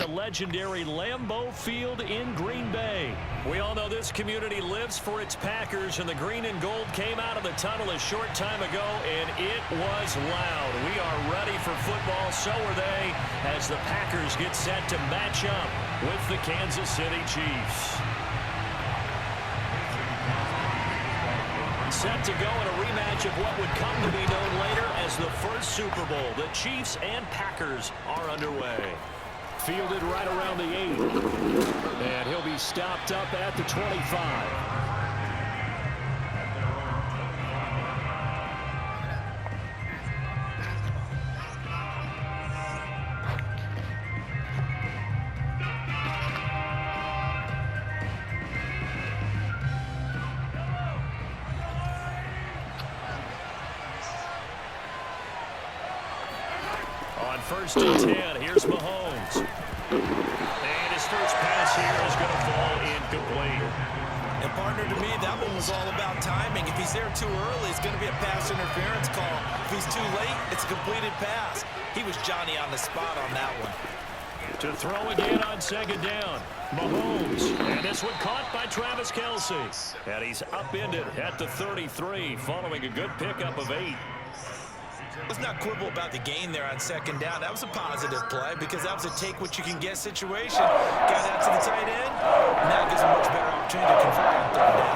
legendary Lambeau Field in Green Bay. We all know this community lives for its Packers, and the green and gold came out of the tunnel a short time ago, and it was loud. We are ready for football, so are they, as the Packers get set to match up with the Kansas City Chiefs. Set to go in a rematch of what would come to be known later as the first Super Bowl. The Chiefs and Packers are underway. Fielded right around the 8. And he'll be stopped up at the 25. First and 10, here's Mahomes. And his first pass here is going to fall incomplete. And partner, to me, that one was all about timing. If he's there too early, it's going to be a pass interference call. If he's too late, it's a completed pass. He was Johnny on the spot on that one. To throw again on second down, Mahomes. And this one caught by Travis Kelce. And he's upended at the 33 following a good pickup of 8. Let's not quibble about the gain there on second down. That was a positive play because that was a take-what-you-can-get situation. Got out to the tight end. Now gives him a much better opportunity to convert on third down.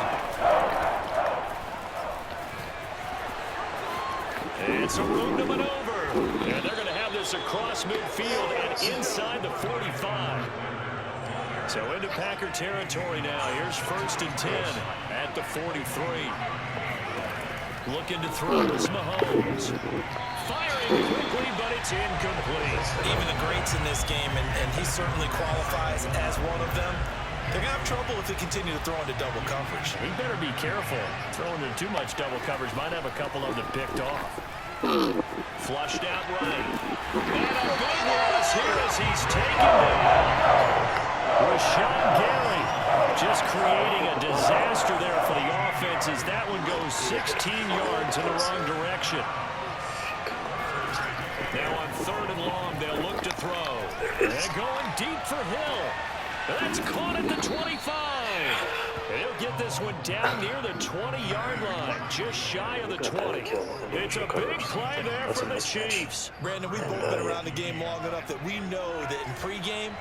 It's a room to maneuver. And they're going to have this across midfield and inside the 45. So into Packer territory now. Here's first and 10 at the 43. Looking to throw is Mahomes. Firing quickly, but it's incomplete. Even the greats in this game, and he certainly qualifies as one of them, they're going to have trouble if they continue to throw into double coverage. He better be careful. Throwing into too much double coverage might have a couple of them picked off. Flushed out right. And a big loss here as he's taken down. Rashawn Gary just creating a disaster there for the offense as that one goes 16 yards in the wrong direction. Now on third and long, they'll look to throw. And going deep for Hill. That's caught at the 25. He'll get this one down near the 20-yard line, just shy of the 20. It's a big play there for the Chiefs. Brandon, we've both been around the game long enough that we know that in pregame,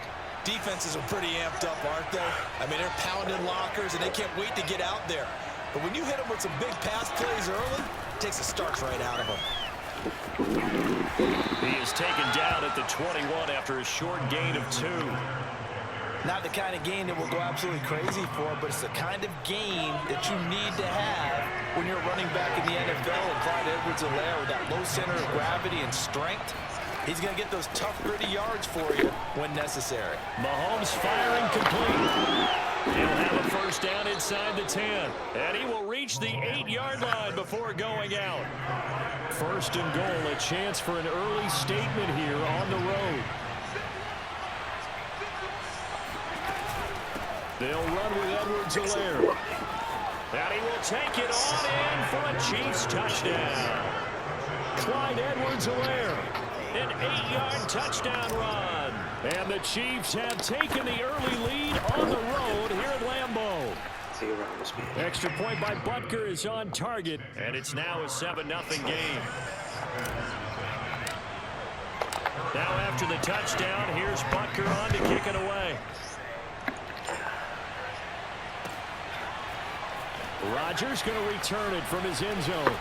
defenses are pretty amped up, aren't they? I mean, they're pounding lockers, and they can't wait to get out there. But when you hit them with some big pass plays early, it takes the starch right out of them. He is taken down at the 21 after a short gain of 2. Not the kind of gain that we'll go absolutely crazy for, but it's the kind of gain that you need to have when you're running back in the NFL. And Clyde Edwards-Helaire with that low center of gravity and strength, he's going to get those tough, gritty yards for you when necessary. Mahomes firing complete. He'll have a first down inside the 10. And he will reach the 8-yard line before going out. First and goal, a chance for an early statement here on the road. They'll run with Edwards-Helaire. And he will take it on in for a Chiefs touchdown. Clyde Edwards-Helaire. An 8-yard touchdown run. And the Chiefs have taken the early lead on the road here at Lambeau. Extra point by Butker is on target, and it's now a 7-0 game. Now after the touchdown, here's Butker on to kick it away. Rodgers going to return it from his end zone.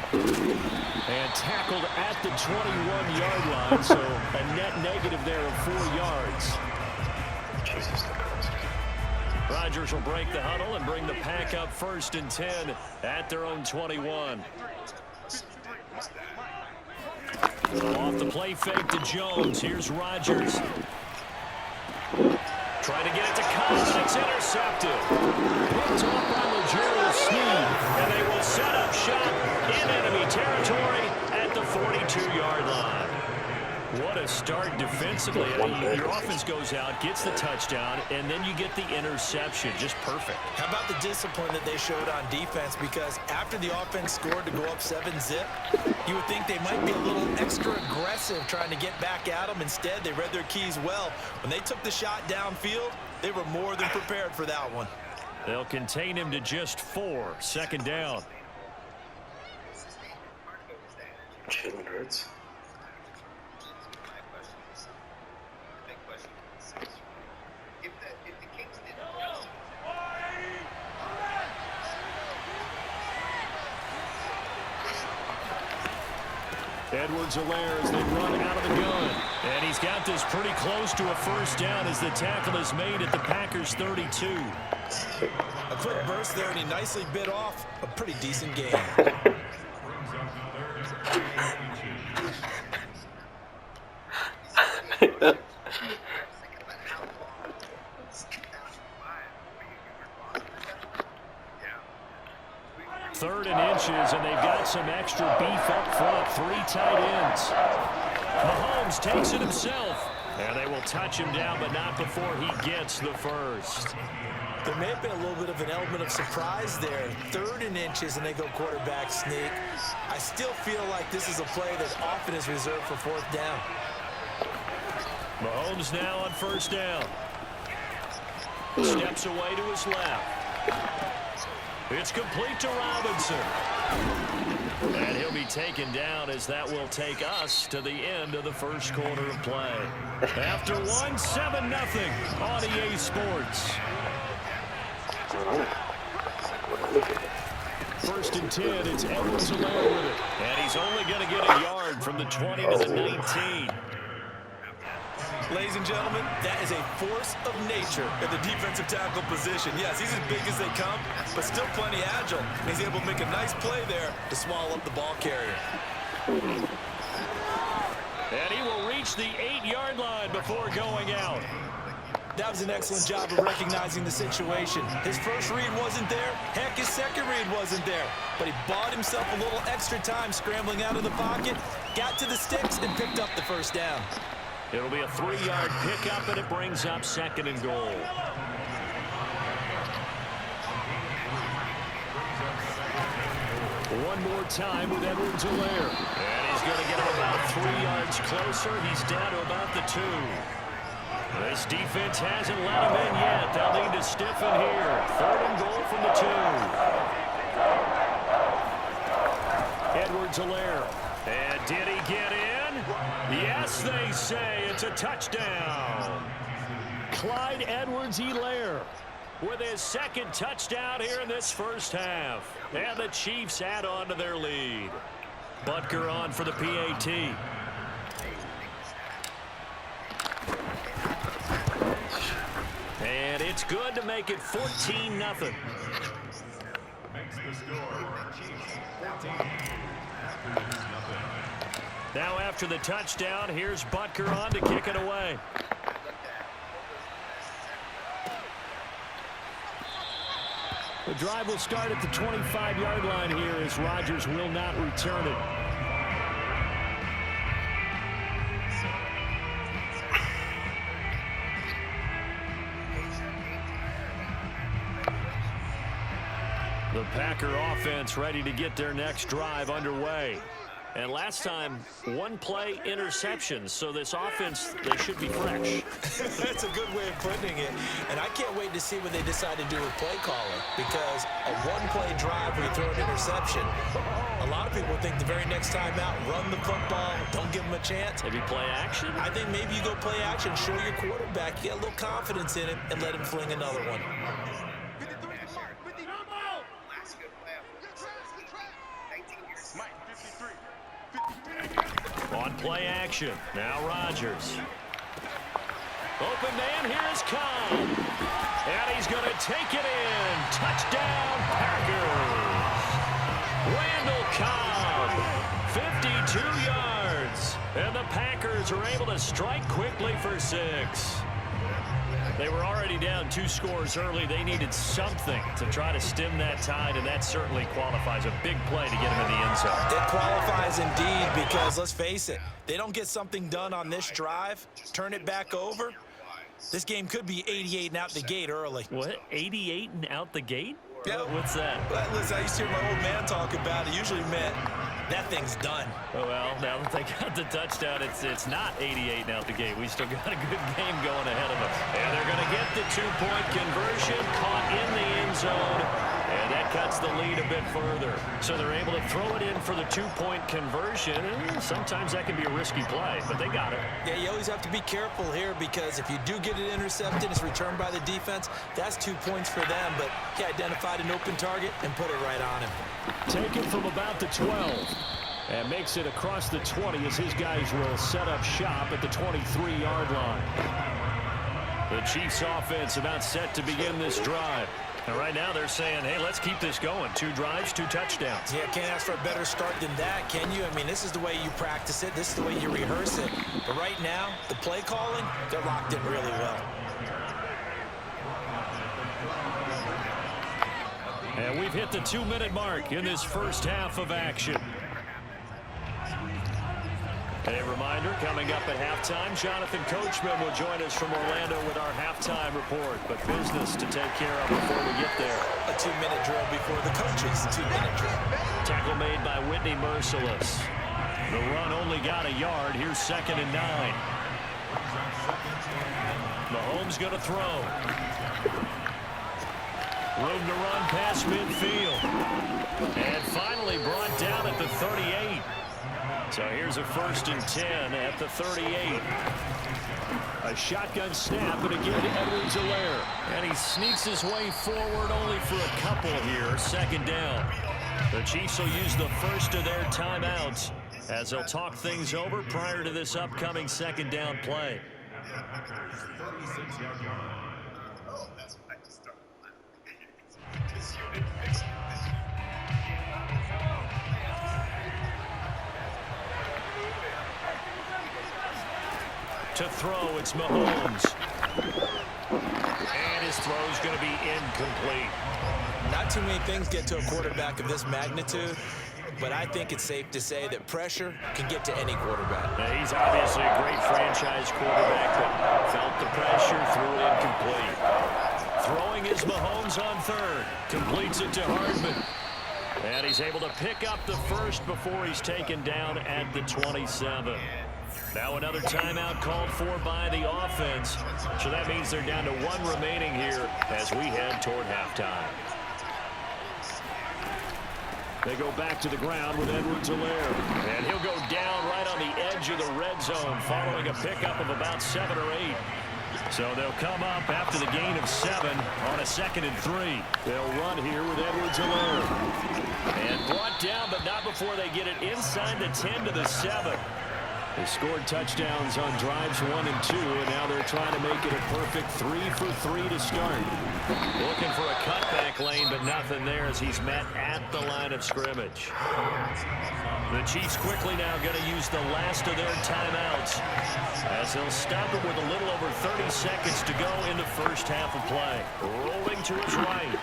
And tackled at the 21-yard line, so a net negative there of 4 yards. Rodgers will break the huddle and bring the Pack up first and 10 at their own 21. Off the play fake to Jones. Here's Rodgers. Trying to get it to Cobb, and it's intercepted. Picked off by L'Jarius Sneed, and they will set up shop in enemy territory at the 42-yard line. What a start defensively. I mean, your offense goes out, gets the touchdown, and then you get the interception. Just perfect. How about the discipline that they showed on defense? Because after the offense scored to go up 7-zip, you would think they might be a little extra aggressive trying to get back at them. Instead, they read their keys well. When they took the shot downfield, they were more than prepared for that one. They'll contain him to just 4. Second down. Jalen Hurts. Edwards-Helaire as they run out of the gun. And he's got this pretty close to a first down as the tackle is made at the Packers' 32. A quick burst there, and he nicely bit off a pretty decent game. Third and inches, and they've got some extra beef up front. 3 tight ends. Mahomes takes it himself, and they will touch him down, but not before he gets the first. There may have been a little bit of an element of surprise there. 3rd and inches, and they go quarterback sneak. I still feel like this is a play that often is reserved for 4th down. Mahomes now on first down. Steps away to his left. It's complete to Robinson. And he'll be taken down as that will take us to the end of the first quarter of play. After one, 7-0 on EA Sports. First and 10, it's Edwards-Helaire with it. And he's only going to get a yard from the 20 to the 19. Ladies and gentlemen, that is a force of nature in the defensive tackle position. Yes, he's as big as they come, but still plenty agile. And he's able to make a nice play there to swallow up the ball carrier. And he will reach the 8-yard line before going out. That was an excellent job of recognizing the situation. His first read wasn't there. Heck, his second read wasn't there. But he bought himself a little extra time scrambling out of the pocket, got to the sticks, and picked up the first down. It'll be a 3-yard pickup, and it brings up 2nd and goal. One more time with Edwards-Helaire. And he's going to get him about 3 yards closer. He's down to about the 2. This defense hasn't let him in yet. They'll need to stiffen here. 3rd and goal from the 2. Edwards-Helaire. And did he get in? Yes, they say it's a touchdown. Clyde Edwards-Helaire with his 2nd touchdown here in this first half. And the Chiefs add on to their lead. Butker on for the PAT. And it's good to make it 14-0. Makes the score Chiefs 14. Now after the touchdown, here's Butker on to kick it away. The drive will start at the 25-yard line here as Rodgers will not return it. The Packer offense ready to get their next drive underway. And last time, 1-play interceptions, so this offense, they should be fresh. That's a good way of putting it. And I can't wait to see what they decide to do with play calling, because a 1-play drive where you throw an interception, a lot of people think the very next time out, run the football, don't give them a chance. Maybe play action? I think maybe you go play action, show your quarterback, you get a little confidence in him, and let him fling another one. On play action, now Rodgers. Open man, here's Cobb. And he's going to take it in. Touchdown, Packers. Randall Cobb, 52 yards. And the Packers are able to strike quickly for 6. They were already down 2 scores early. They needed something to try to stem that tide, and that certainly qualifies. A big play to get him in the end zone. It qualifies indeed because, let's face it, they don't get something done on this drive, turn it back over, this game could be 88 and out the gate early. What? 88 and out the gate? Yeah. What's that? Well, listen, I used to hear my old man talk about it. Usually meant that thing's done. Oh, well, now that they got the touchdown, it's not 88 and out the gate. We still got a good game going ahead of us. And they're going to get the 2-point conversion, caught in the end zone. And that cuts the lead a bit further. So they're able to throw it in for the 2-point conversion. And sometimes that can be a risky play, but they got it. Yeah, you always have to be careful here because if you do get it intercepted, it's returned by the defense. That's 2 points for them, but he identified an open target and put it right on him. Taken from about the 12. And makes it across the 20 as his guys will set up shop at the 23-yard line. The Chiefs offense about set to begin this drive. And right now they're saying, hey, let's keep this going. 2 drives, 2 touchdowns. Yeah, can't ask for a better start than that, can you? I mean, this is the way you practice it. This is the way you rehearse it. But right now, the play calling, they're locked in really well. And we've hit the 2-minute mark in this first half of action. A reminder, coming up at halftime, Jonathan Coachman will join us from Orlando with our halftime report. But business to take care of before we get there. A 2-minute drill before the coaches. 2-minute drill. Tackle made by Whitney Merciless. The run only got a yard. Here's 2nd and 9. Mahomes going to throw. Room to run past midfield. And finally brought down at the 38. So here's a 1st and 10 at the 38. A shotgun snap, and again Edwards-Helaire. And he sneaks his way forward only for a couple here. 2nd down. The Chiefs will use the first of their timeouts as they'll talk things over prior to this upcoming 2nd down play. To throw, it's Mahomes. And his throw's going to be incomplete. Not too many things get to a quarterback of this magnitude, but I think it's safe to say that pressure can get to any quarterback. Now, he's obviously a great franchise quarterback, but felt the pressure, threw it incomplete. Throwing is Mahomes on 3rd. Completes it to Hardman. And he's able to pick up the first before he's taken down at the 27. Now another timeout called for by the offense. So that means they're down to 1 remaining here as we head toward halftime. They go back to the ground with Edwards-Helaire. And he'll go down right on the edge of the red zone following a pickup of about 7 or 8. So they'll come up after the gain of 7 on a 2nd and 3. They'll run here with Edwards-Helaire. And brought down, but not before they get it inside the 10 to the 7. They scored touchdowns on drives 1 and 2, and now they're trying to make it a perfect 3 for 3 to start. Looking for a cutback lane, but nothing there as he's met at the line of scrimmage. The Chiefs quickly now going to use the last of their timeouts as they'll stop it with a little over 30 seconds to go in the first half of play. Rolling to his right.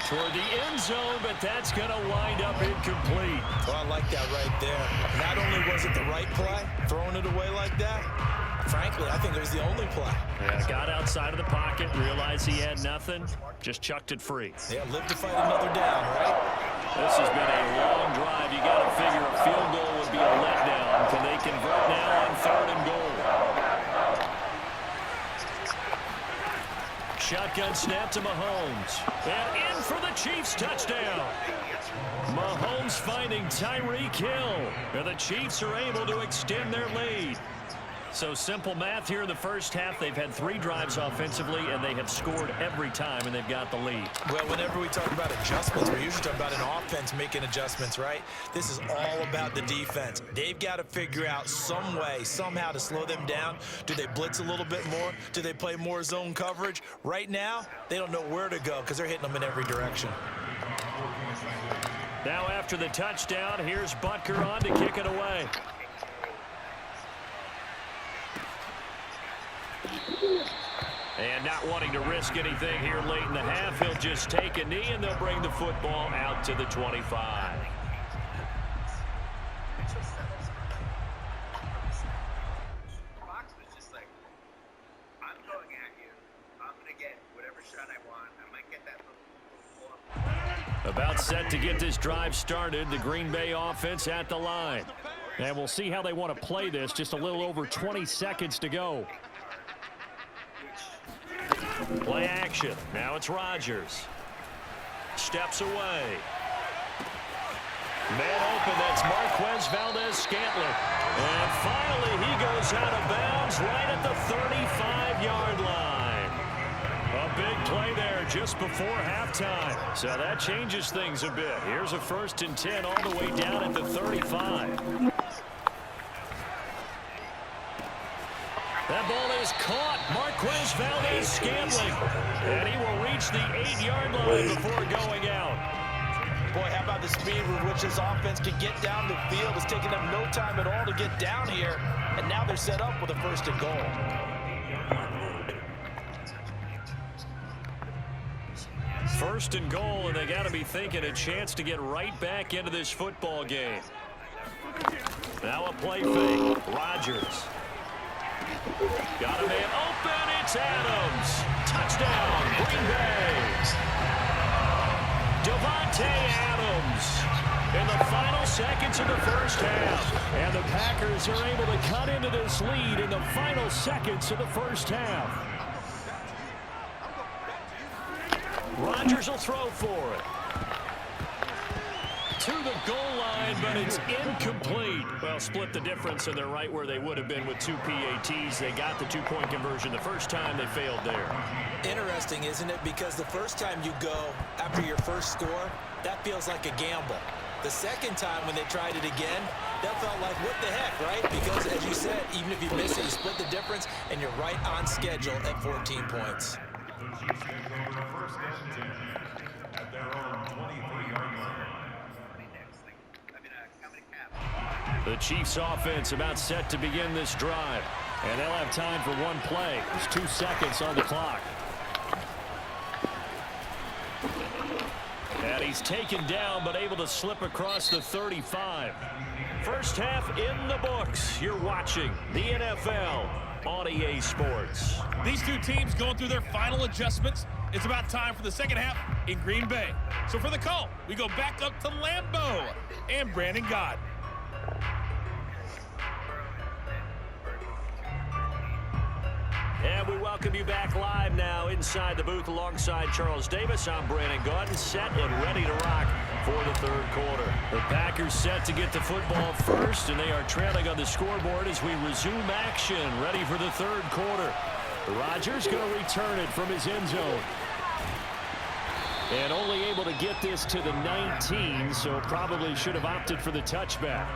Toward the end zone, but that's going to wind up incomplete. Well, I like that right there. Not only was it the right play, throwing it away like that, frankly, I think it was the only play. Yeah, got outside of the pocket, realized he had nothing, just chucked it free. Yeah, live to fight another down, right? This has been a long drive. You got to figure a field goal would be a letdown. Can they convert now on 3rd and goal? Shotgun snap to Mahomes. And in for the Chiefs touchdown. Mahomes finding Tyreek Hill. And the Chiefs are able to extend their lead. So simple math here in the first half. They've had 3 drives offensively, and they have scored every time, and they've got the lead. Well, whenever we talk about adjustments, we're usually talking about an offense making adjustments, right? This is all about the defense. They've got to figure out some way, somehow to slow them down. Do they blitz a little bit more? Do they play more zone coverage? Right now, they don't know where to go because they're hitting them in every direction. Now after the touchdown, here's Butker on to kick it away. And not wanting to risk anything here late in the half, he'll just take a knee, and they'll bring the football out to the 25. About set to get this drive started, the Green Bay offense at the line. And we'll see how they want to play this. Just a little over 20 seconds to go. Play action. Now it's Rodgers. Steps away. Man open, that's Marquez Valdez-Scantling. And finally he goes out of bounds right at the 35-yard line. A big play there just before halftime. So that changes things a bit. Here's a 1st and 10 all the way down at the 35. That ball is caught. Marquez Valdez-Scantling. And he will reach the 8-yard line before going out. Boy, how about the speed with which this offense can get down the field? It's taking them no time at all to get down here. And now they're set up with a 1st and goal. 1st and goal, and they got to be thinking a chance to get right back into this football game. Now a play fake. Rodgers. Got a man open. It's Adams. Touchdown, Green Bay. Devontae Adams in the final seconds of the 1st half. And the Packers are able to cut into this lead in the final seconds of the 1st half. Rodgers will throw for it. To the goal line, but it's incomplete. Well, split the difference, and they're right where they would have been with 2 PATs. They got the 2-point conversion the first time. They failed there. Interesting, isn't it? Because the first time you go after your first score, that feels like a gamble. The second time when they tried it again, that felt like, what the heck, right? Because, as you said, even if you miss it, you split the difference, and you're right on schedule at 14 points. The Chiefs offense about set to begin this drive. And they'll have time for one play. There's 2 seconds on the clock. And he's taken down but able to slip across the 35. First half in the books. You're watching the NFL on EA Sports. These two teams going through their final adjustments. It's about time for the second half in Green Bay. So for the call, we go back up to Lambeau and Brandon Gott. And we welcome you back live now inside the booth alongside Charles Davis. I'm Brandon Gott, set and ready to rock for the 3rd quarter. The Packers set to get the football first, and they are trailing on the scoreboard as we resume action, ready for the 3rd quarter. Rodgers going to return it from his end zone. And only able to get this to the 19, so probably should have opted for the touchback.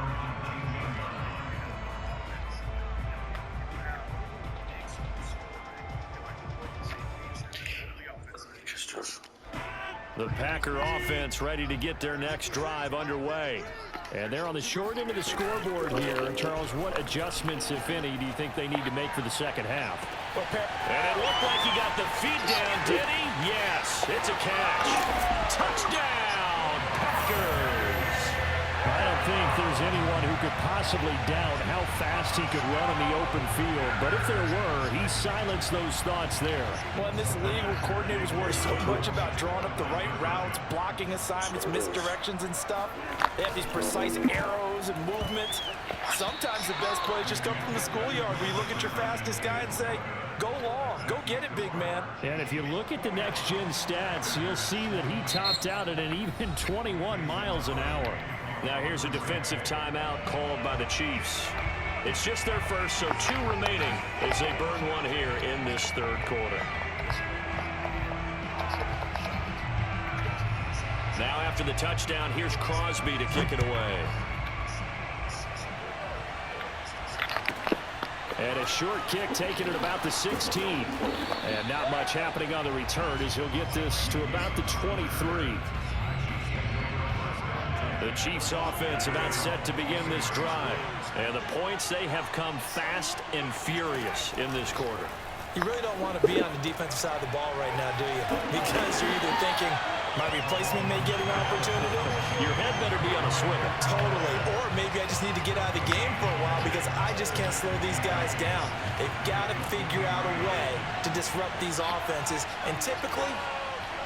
The Packer offense ready to get their next drive underway. And they're on the short end of the scoreboard here. Charles, what adjustments, if any, do you think they need to make for the second half? And it looked like he got the feet down, did he? Yes, it's a catch. Touchdown, Packers. I don't think there's anyone who could possibly doubt how fast he could run in the open field. But if there were, he silenced those thoughts there. Well, in this league where coordinators worry so much about drawing up the right routes, blocking assignments, misdirections and stuff, they have these precise arrows and movements. Sometimes the best plays just come from the schoolyard where you look at your fastest guy and say, go long, go get it, big man. And if you look at the next-gen stats, you'll see that he topped out at an even 21 miles an hour. Now here's a defensive timeout called by the Chiefs. It's just their first, so 2 remaining as they burn one here in this 3rd quarter. Now after the touchdown, here's Crosby to kick it away. And a short kick taken at about the 16. And not much happening on the return as he'll get this to about the 23. The Chiefs offense about set to begin this drive. And the points, they have come fast and furious in this quarter. You really don't want to be on the defensive side of the ball right now, do you? Because you're either thinking, my replacement may get an opportunity. Your head better be on a swivel. Totally. Or maybe I just need to get out of the game for a while because I just can't slow these guys down. They've got to figure out a way to disrupt these offenses. And typically,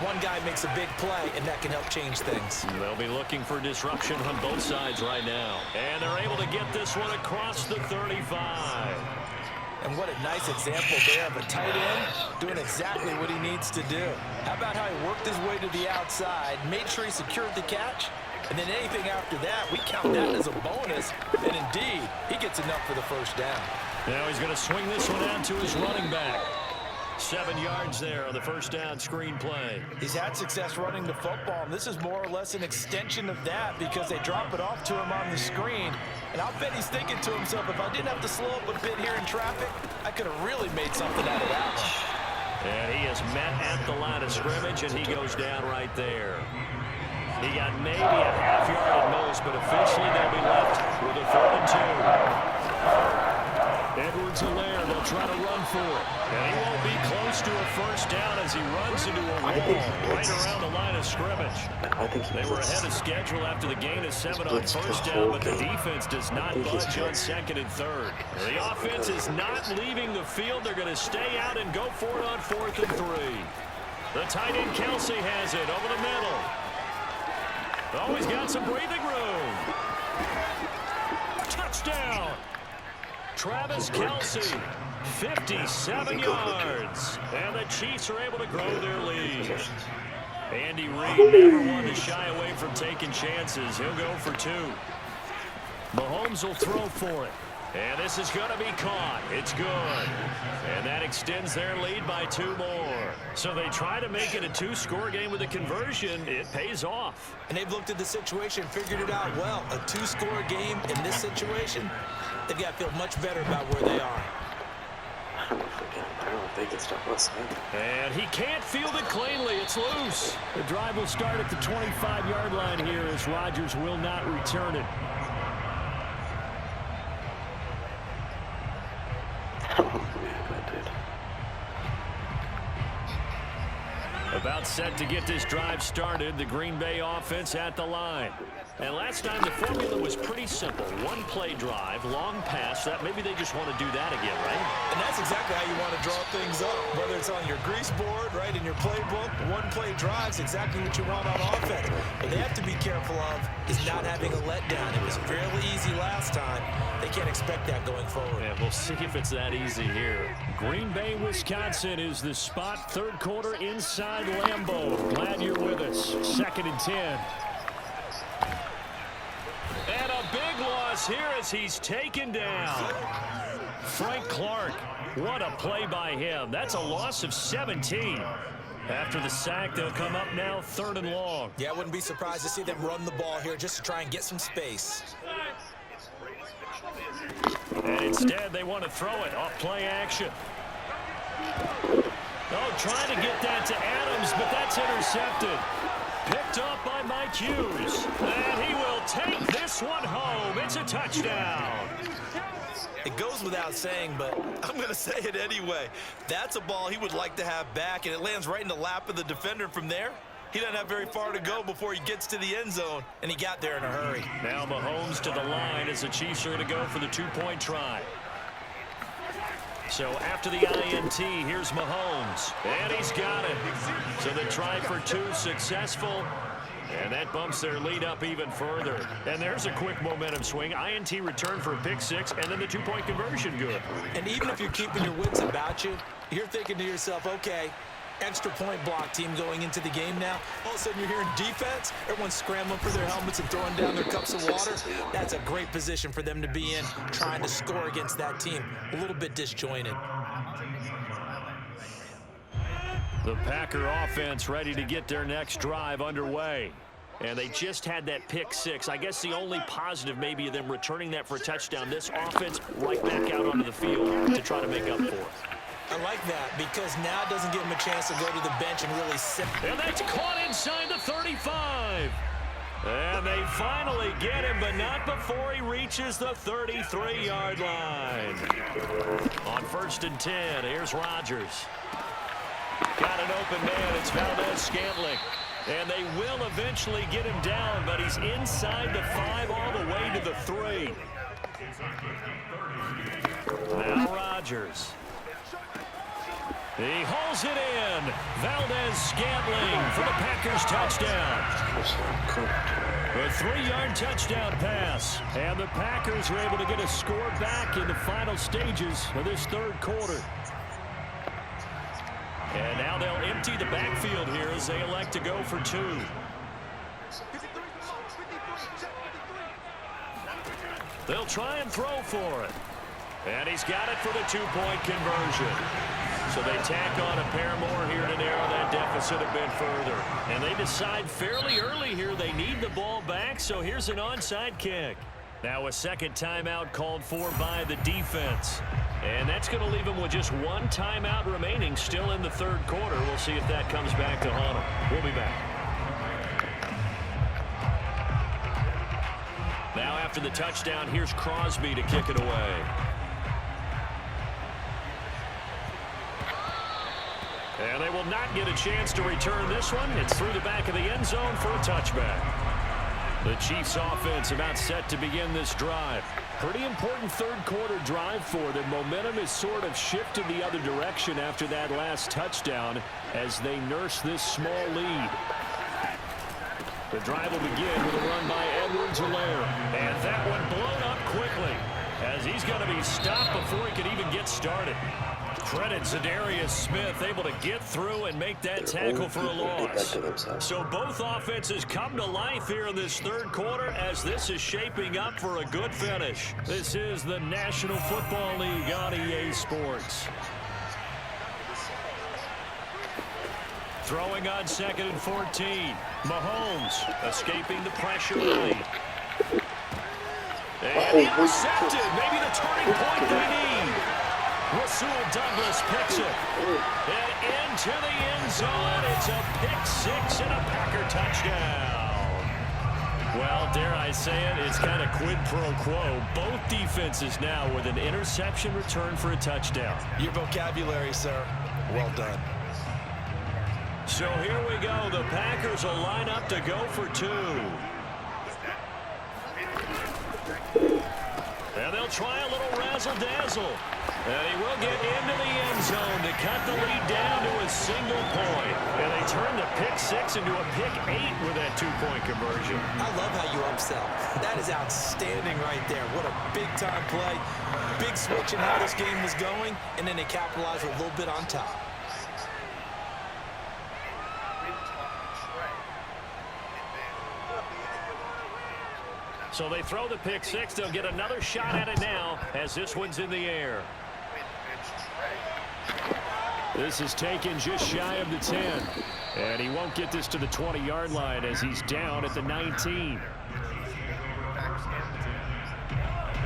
one guy makes a big play, and that can help change things. They'll be looking for disruption on both sides right now. And they're able to get this one across the 35. And what a nice example there of a tight end doing exactly what he needs to do. How about how he worked his way to the outside, made sure he secured the catch, and then anything after that, we count that as a bonus. And indeed, he gets enough for the first down. Now he's going to swing this one out to his running back. 7 yards there on the first down screen play. He's had success running the football, and this is more or less an extension of that because they drop it off to him on the screen. And I'll bet he's thinking to himself, if I didn't have to slow up a bit here in traffic, I could have really made something out of that one. And he is met at the line of scrimmage, and he goes down right there. He got maybe a half yard at most, but officially they'll be left with a 3rd and 2. Edwards-Helaire, they'll try to run for it. And he won't be close to a first down as he runs into a wall right around the line of scrimmage. They were ahead of schedule after the gain of 7 on first down, but the defense does not budge on 2nd and 3rd. The offense is not leaving the field. They're going to stay out and go for it on 4th and 3. The tight end Kelsey has it over the middle. Oh, he's got some breathing room. Touchdown. Travis Kelsey, 57 yards. And the Chiefs are able to grow their lead. Andy Reid never one to shy away from taking chances. He'll go for 2. Mahomes will throw for it. And this is going to be caught. It's good. And that extends their lead by 2 more. So they try to make it a 2-score game with a conversion. It pays off. And they've looked at the situation, figured it out well. A 2-score game in this situation, they've got to feel much better about where they are. I don't think it's not listening. And he can't field it cleanly. It's loose. The drive will start at the 25-yard line here as Rodgers will not return it. About set to get this drive started, the Green Bay offense at the line. And last time the formula was pretty simple. 1-play drive, long pass. That maybe they just want to do that again, right? And that's exactly how you want to draw things up. Whether it's on your grease board, right, in your playbook, 1-play drives, exactly what you want on offense. What they have to be careful of is not having a letdown. It was fairly easy last time. They can't expect that going forward. Yeah, we'll see if it's that easy here. Green Bay, Wisconsin is the spot. 3rd quarter inside Lambeau. Glad you're with us. 2nd and 10. And a big loss here as he's taken down. Frank Clark, what a play by him. That's a loss of 17. After the sack, they'll come up now 3rd and long. Yeah, I wouldn't be surprised to see them run the ball here just to try and get some space. And instead, they want to throw it off play action. Oh, trying to get that to Adams, but that's intercepted. Picked up by Mike Hughes. And he will take this one home. It's a touchdown. It goes without saying, but I'm going to say it anyway. That's a ball he would like to have back, and it lands right in the lap of the defender. From there, he doesn't have very far to go before he gets to the end zone, and he got there in a hurry. Now Mahomes to the line as the Chiefs are going to go for the 2-point try. So after the INT, here's Mahomes. And he's got it. So the try for 2 successful. And that bumps their lead up even further. And there's a quick momentum swing. INT return for a pick 6, and then the 2-point conversion good. And even if you're keeping your wits about you, you're thinking to yourself, okay, extra point block team going into the game now. All of a sudden you're hearing defense. Everyone's scrambling for their helmets and throwing down their cups of water. That's a great position for them to be in, trying to score against that team. A little bit disjointed. The Packer offense ready to get their next drive underway. And they just had that pick 6. I guess the only positive maybe of them returning that for a touchdown. This offense right back out onto the field to try to make up for it. I like that because now it doesn't give him a chance to go to the bench and really sit. And that's caught inside the 35. And they finally get him, but not before he reaches the 33-yard line. On 1st and 10, here's Rodgers. Got an open man. It's Valdez-Scantling. And they will eventually get him down, but he's inside the 5 all the way to the 3. Now Rodgers. He hauls it in. Valdez-Scantling for the Packers touchdown. A 3-yard touchdown pass. And the Packers are able to get a score back in the final stages of this 3rd quarter. And now they'll empty the backfield here as they elect to go for 2. They'll try and throw for it. And he's got it for the 2-point conversion. So they tack on a pair more here to narrow that deficit a bit further. And they decide fairly early here they need the ball back, so here's an onside kick. Now a second timeout called for by the defense. And that's going to leave them with just 1 timeout remaining still in the 3rd quarter. We'll see if that comes back to haunt them. We'll be back. Now after the touchdown, here's Crosby to kick it away. And they will not get a chance to return this one. It's through the back of the end zone for a touchback. The Chiefs offense about set to begin this drive. Pretty important 3rd quarter drive for them. Momentum is sort of shifted the other direction after that last touchdown as they nurse this small lead. The drive will begin with a run by Edwards-Helaire. And that one blown up quickly as he's going to be stopped before he can even get started. Credit Zadarius Smith able to get through and make that tackle for a loss. So both offenses come to life here in this 3rd quarter as this is shaping up for a good finish. This is the National Football League on EA Sports. Throwing on 2nd and 14. Mahomes escaping the pressure early. And intercepted. Maybe the turning point they need. Rasul Douglas picks it. And into the end zone. It's a pick 6 and a Packer touchdown. Well, dare I say it, it's kind of quid pro quo. Both defenses now with an interception return for a touchdown. Your vocabulary, sir. Well done. So here we go. The Packers will line up to go for 2. And they'll try a little razzle-dazzle. And he will get into the end zone to cut the lead down to a single point. And they turn the pick 6 into a pick 8 with that 2-point conversion. I love how you upsell. That is outstanding right there. What a big-time play. Big switch in how this game was going, and then they capitalized with a little bit on top. So they throw the pick 6. They'll get another shot at it now as this one's in the air. This is taken just shy of the 10. And he won't get this to the 20-yard line as he's down at the 19.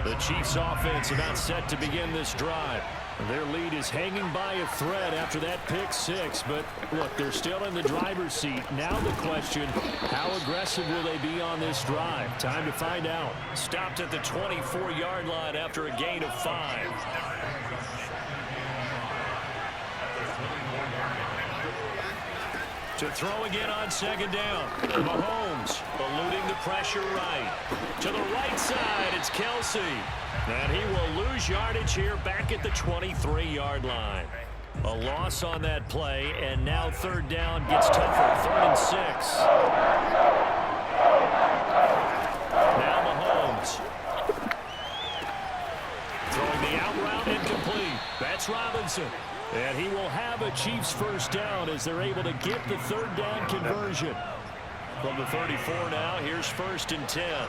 The Chiefs offense about set to begin this drive. Their lead is hanging by a thread after that pick 6, but look, they're still in the driver's seat. Now the question, how aggressive will they be on this drive? Time to find out. Stopped at the 24-yard line after a gain of 5. To throw again on 2nd down. Mahomes eluding the pressure right. To the right side, it's Kelsey. And he will lose yardage here back at the 23-yard line. A loss on that play, and now 3rd down gets tougher. 3rd and 6. Now Mahomes. Throwing the out route incomplete. That's Robinson. And he will have a Chiefs 1st down as they're able to get the 3rd down conversion. From the 34 now, here's 1st and 10.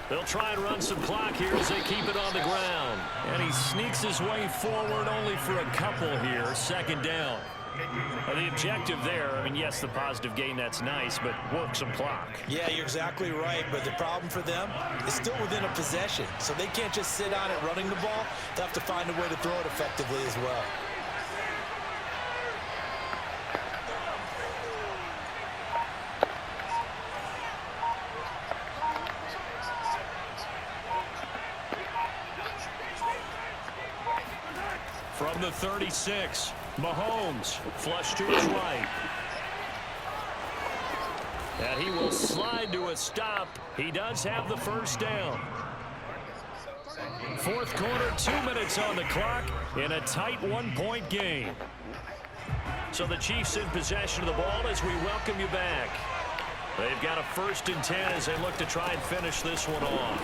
They'll try and run some clock here as they keep it on the ground. And he sneaks his way forward only for a couple here. 2nd down. The objective there, I mean, yes, the positive gain, that's nice, but work some clock. Yeah, you're exactly right, but the problem for them is still within a possession, so they can't just sit on it running the ball. They have to find a way to throw it effectively as well. From the 36, Mahomes flush to his right. And he will slide to a stop. He does have the first down. Fourth quarter, 2 minutes on the clock in a tight one-point game. So the Chiefs in possession of the ball as we welcome you back. They've got a 1st and 10 as they look to try and finish this one off.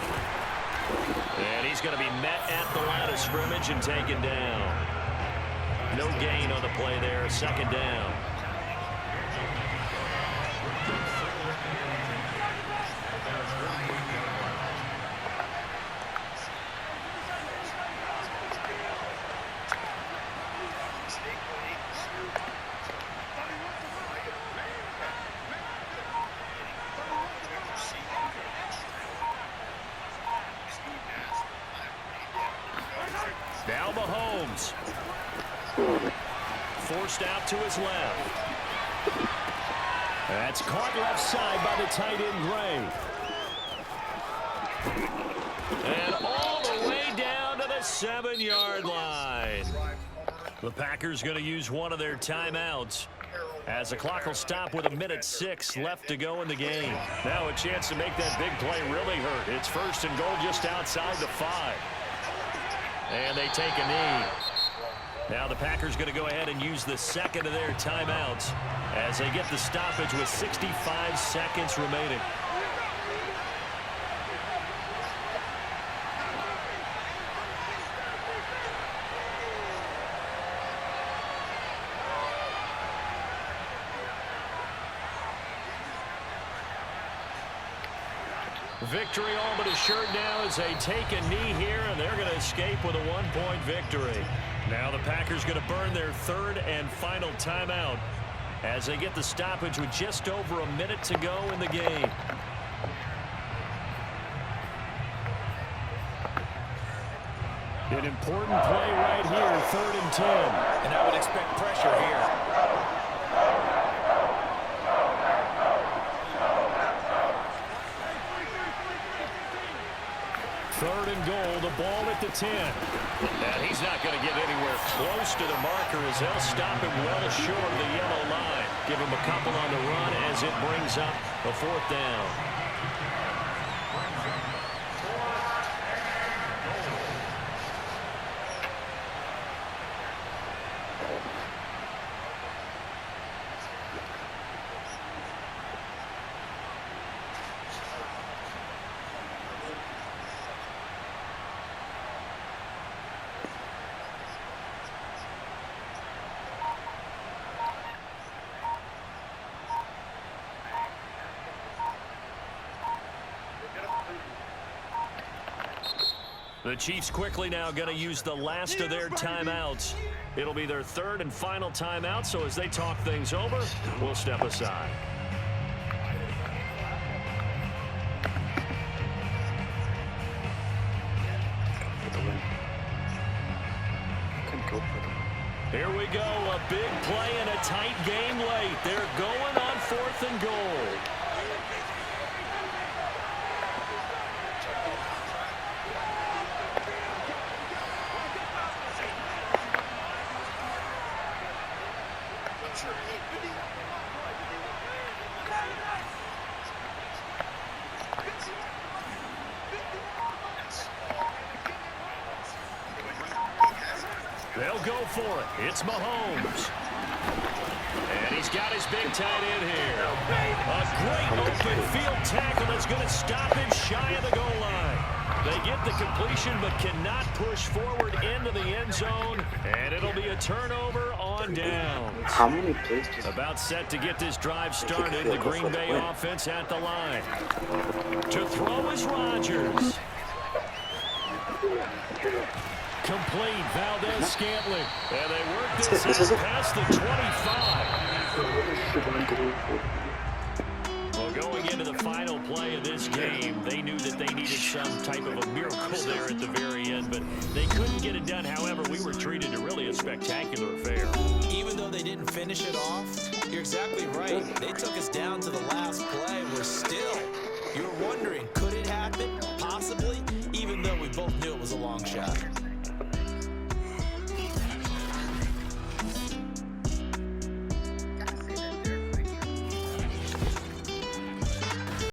And he's going to be met at the line of scrimmage and taken down. No gain on the play there, 2nd down. Now Mahomes. Forced out to his left. That's caught left side by the tight end, Gray. And all the way down to the 7-yard line. The Packers going to use one of their timeouts as the clock will stop with 1:06 left to go in the game. Now a chance to make that big play really hurt. It's 1st and goal just outside the 5. And they take a knee. Now the Packers going to go ahead and use the 2nd of their timeouts as they get the stoppage with 65 seconds remaining. Victory all but assured now as they take a knee here, and they're going to escape with a 1-point victory. Now the Packers going to burn their 3rd and final timeout as they get the stoppage with just over a minute to go in the game. An important play right here, 3rd and 10. And I would expect pressure here. 3rd and goal, the ball at the 10. And he's not going to get anywhere close to the marker as they'll stop him well short of the yellow line. Give him a couple on the run as it brings up a 4th down. The Chiefs quickly now going to use the last of their timeouts. It'll be their 3rd and final timeout, so as they talk things over, we'll step aside. Here we go, a big play and a tight game late. They're going on 4th and goal. They'll go for it. It's Mahomes. And he's got his big tight end here. A great open field tackle that's going to stop him shy of the goal line. They get the completion but cannot push forward into the end zone. And it'll be a turnover on downs. How many plays just... About set to get this drive started. The Green Bay offense at the line. To throw is Rodgers. complete. Valdez-Scantling. And they work This this is out it. past the 25. Well, going into the final play of this game, they knew that they needed some type of a miracle there at the very end, but they couldn't get it done. However, we were treated to really a spectacular affair. Even though they didn't finish it off, you're exactly right. They took us down to the last play. We're still, you're wondering, could